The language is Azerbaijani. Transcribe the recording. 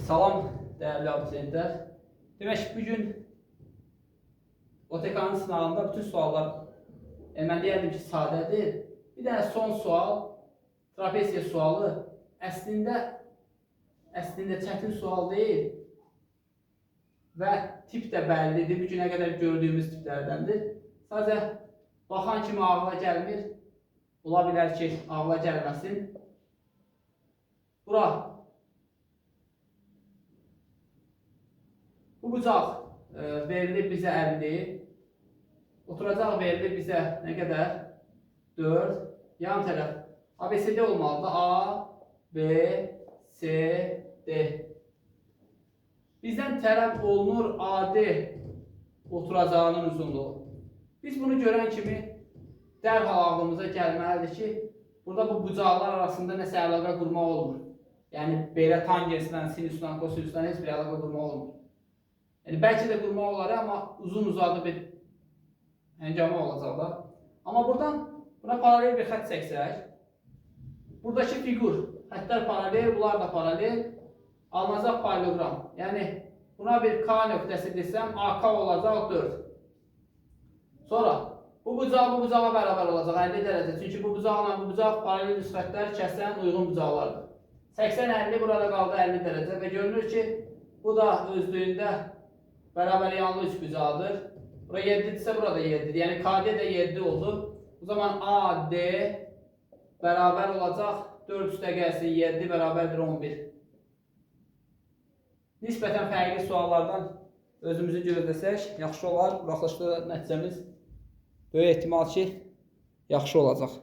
Salam değerli abituriyentlər. Demək ki, bugün OTK-nın sınavında bütün suallar mən deyərdim ki, sadədir. Bir dənə son sual, trapesiya sualı əslində çətin sual deyil və tip də bəllidir. Bugünə qədər gördüyümüz tiplərdəndir. Sadəcə baxan kimi ağla gəlmir. Ola bilər ki, ağla gəlməsin. Bura bu bucaq verilir bizə 50. Oturacaq verilir bizə nə qədər? 4. Yan tərəf ABCD olmalıdır. A, B, C, D. Bizdən tələb olunur AD oturacağının uzunluğu. Biz bunu görən kimi dərhal ağlımıza gəlməlidir ki, burada bu bucaqlar arasında nəsə əlaqə qurmaq olmur. Yəni, belə tangensindən, sinüsdən, kosinüsdən heç bir əlaqə qurmaq olmur. Yəni, bəlkə də qurmaq olar, amma uzun-uzadı bir həngama olacaq da. Amma buradan buna paralel bir xət çəksək, buradakı figur, xətlər paralel, bunlar da paralel, alınacaq paralelgram. Yəni, buna bir K nöqtəsi desəm, AK olacaq 4. Sonra, bu bucağa bərabər olacaq 50 dərəcə. Çünki bu bucaqla bu bucaq paralel xətlər kəsən uyğun bucaqlardır. 80-50 burada qaldı 50 dərəcə və görünür ki, bu da özlüyündə bərabər yanlı üç bucaqdır. Bura 7-dirsə, burada 7-dir. Yəni, KD də 7 oldu. O zaman AD bərabər olacaq 4 üstə gəlsin 7 bərabərdir 11. Nisbətən fərqli suallardan özümüzü gözləsək, yaxşı olar. Buraxılışda nəticəmiz böyük ehtimal ki, yaxşı olacaq.